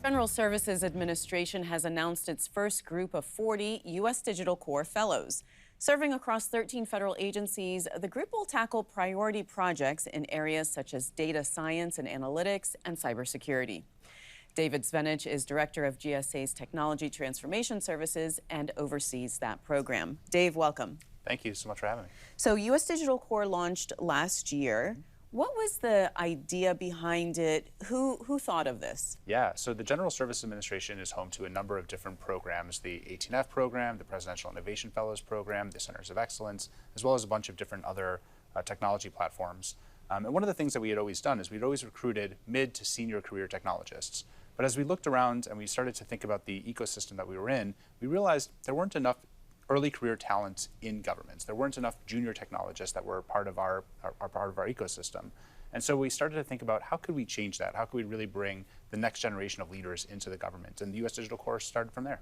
Federal Services Administration has announced its first group of 40 U.S. Digital Corps Fellows. Serving across 13 federal agencies, the group will tackle priority projects in areas such as data science and analytics and cybersecurity. David Zvenyach is director of GSA's Technology Transformation Services and oversees that program. Dave, welcome. Thank you so much for having me. So U.S. Digital Corps launched last year. What was the idea behind it? Who thought of this? Yeah, so the General Services Administration is home to a number of different programs, the 18F program, the Presidential Innovation Fellows program, the Centers of Excellence, as well as a bunch of different other technology platforms. And one of the things that we had always done is we'd always recruited mid to senior career technologists. But as we looked around and we started to think about the ecosystem that we were in, we realized there weren't enough early career talent in governments. There weren't enough junior technologists that were part of our ecosystem. And so we started to think about how could we change that? How could we really bring the next generation of leaders into the government? And the U.S. Digital Corps started from there.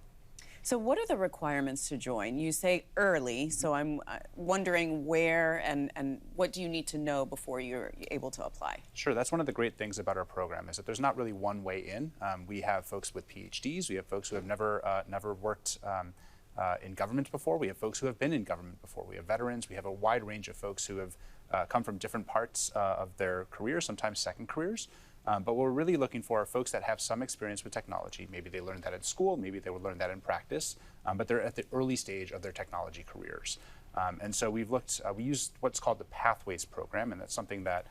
So what are the requirements to join? You say early, so I'm wondering where and what do you need to know before you're able to apply? Sure, that's one of the great things about our program is that there's not really one way in. We have folks with PhDs, we have folks who have never worked in government before. We have folks who have been in government before. We have veterans. We have a wide range of folks who have come from different parts of their career, sometimes second careers. But what we're really looking for are folks that have some experience with technology. Maybe they learned that in school, maybe they would learn that in practice, but they're at the early stage of their technology careers. And so we used what's called the Pathways program, and that's something that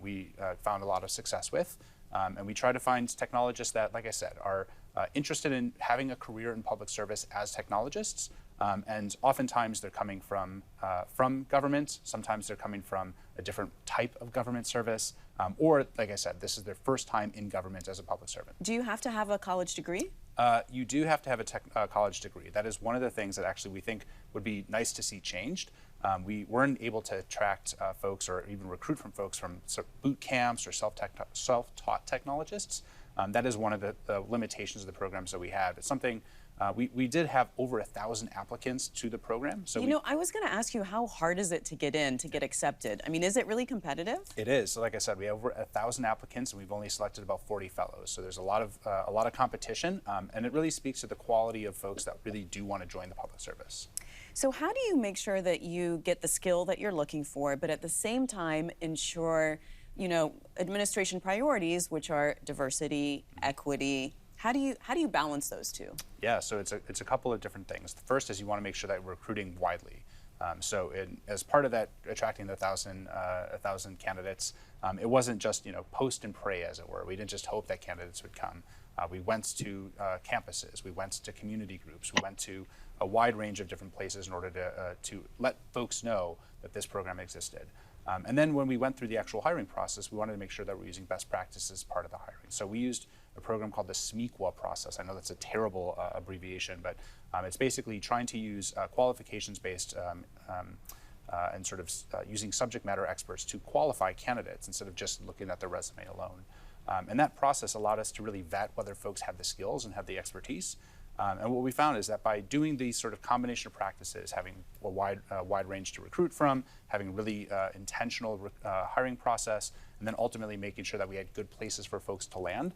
we found a lot of success with. And we try to find technologists that, like I said, are interested in having a career in public service as technologists. And oftentimes they're coming from government. Sometimes they're coming from a different type of government service. Or, like I said, this is their first time in government as a public servant. Do you have to have a college degree? You do have to have a college degree. That is one of the things that actually we think would be nice to see changed. We weren't able to attract folks or even recruit from folks from boot camps or self-taught technologists. That is one of the limitations of the programs that we have. It's something we did have over 1,000 applicants to the program. So I was going to ask you, how hard is it to get in, to get accepted? I mean, is it really competitive? It is. So like I said, we have over 1,000 applicants, and we've only selected about 40 fellows. So there's a lot of competition, and it really speaks to the quality of folks that really do want to join the public service. So how do you make sure that you get the skill that you're looking for, but at the same time ensure, administration priorities, which are diversity, equity? How do you balance those two? Yeah, so it's a couple of different things. The first is you want to make sure that we're recruiting widely. As part of that, attracting the 1,000 candidates, it wasn't just post and pray, as it were. We didn't just hope that candidates would come. We went to campuses, we went to community groups, we went to a wide range of different places in order to let folks know that this program existed. And then when we went through the actual hiring process, we wanted to make sure that we're using best practices as part of the hiring. So we used a program called the SMEQA process. I know that's a terrible abbreviation, but it's basically trying to use qualifications-based and sort of using subject matter experts to qualify candidates instead of just looking at their resume alone. And that process allowed us to really vet whether folks had the skills and had the expertise. And what we found is that by doing these sort of combination of practices, having a wide range to recruit from, having a really intentional hiring process, and then ultimately making sure that we had good places for folks to land,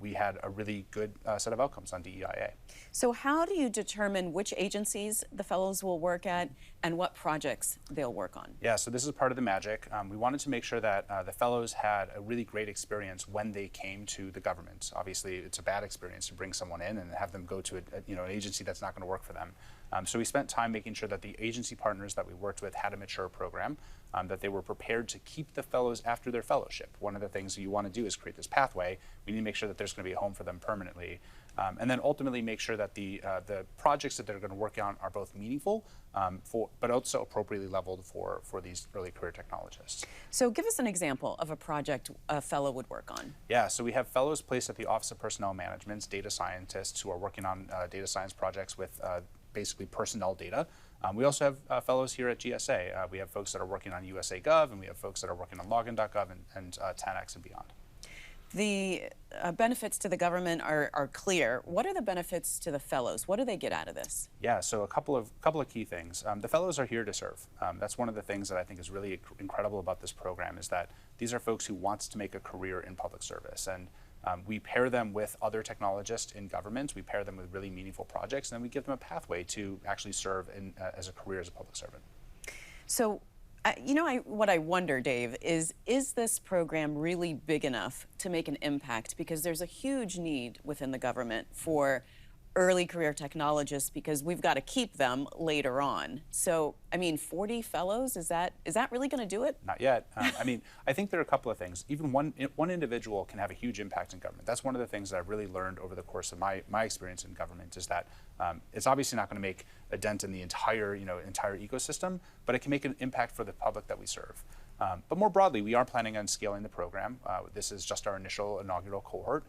we had a really good set of outcomes on DEIA. So how do you determine which agencies the fellows will work at and what projects they'll work on? Yeah, so this is part of the magic. We wanted to make sure that the fellows had a really great experience when they came to the government. Obviously, it's a bad experience to bring someone in and have them go to an agency that's not going to work for them. So we spent time making sure that the agency partners that we worked with had a mature program, that they were prepared to keep the fellows after their fellowship. One of the things you want to do is create this pathway. We need to make sure that there's going to be a home for them permanently. And then ultimately make sure that the projects that they're going to work on are both meaningful, but also appropriately leveled for these early career technologists. So give us an example of a project a fellow would work on. Yeah, so we have fellows placed at the Office of Personnel Management, data scientists who are working on data science projects with basically personnel data. We also have fellows here at GSA. We have folks that are working on USA Gov, and we have folks that are working on login.gov and 10X and beyond. The benefits to the government are clear. What are the benefits to the fellows? What do they get out of this? Yeah, so a couple of key things. The fellows are here to serve. That's one of the things that I think is really incredible about this program is that these are folks who want to make a career in public service. And We pair them with other technologists in government. We pair them with really meaningful projects, and then we give them a pathway to actually serve as a career as a public servant. So, what I wonder, Dave, is this program really big enough to make an impact? Because there's a huge need within the government for early career technologists, because we've got to keep them later on. So, 40 fellows, is that really going to do it? Not yet. I think there are a couple of things. Even one individual can have a huge impact in government. That's one of the things that I've really learned over the course of my experience in government, is that it's obviously not going to make a dent in the entire ecosystem, but it can make an impact for the public that we serve. But more broadly, we are planning on scaling the program. This is just our inaugural cohort.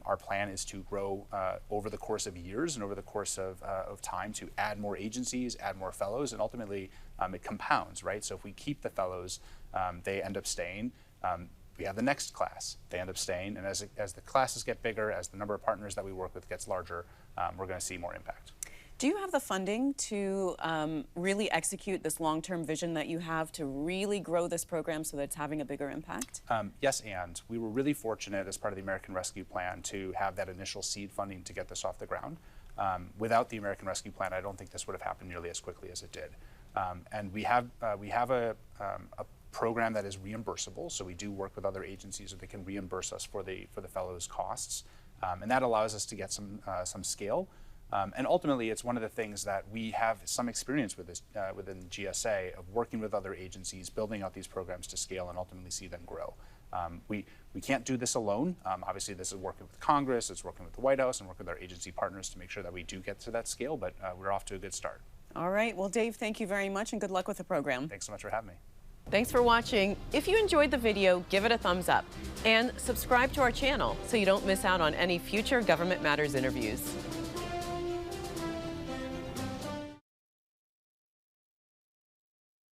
Our plan is to grow over the course of years and over the course of time, to add more agencies, add more fellows, and ultimately it compounds, right? So if we keep the fellows, they end up staying. We have the next class, they end up staying, and as the classes get bigger, as the number of partners that we work with gets larger, we're going to see more impact. Do you have the funding to really execute this long-term vision that you have to really grow this program so that it's having a bigger impact? Yes, and we were really fortunate as part of the American Rescue Plan to have that initial seed funding to get this off the ground. Without the American Rescue Plan, I don't think this would have happened nearly as quickly as it did. And we have a program that is reimbursable, so we do work with other agencies so they can reimburse us for the fellows' costs, and that allows us to get some scale. And ultimately, it's one of the things that we have some experience with within GSA, of working with other agencies, building out these programs to scale and ultimately see them grow. We can't do this alone. Obviously, this is working with Congress, it's working with the White House, and working with our agency partners to make sure that we do get to that scale, but we're off to a good start. All right. Well, Dave, thank you very much, and good luck with the program. Thanks so much for having me. Thanks for watching. If you enjoyed the video, give it a thumbs up and subscribe to our channel so you don't miss out on any future Government Matters interviews.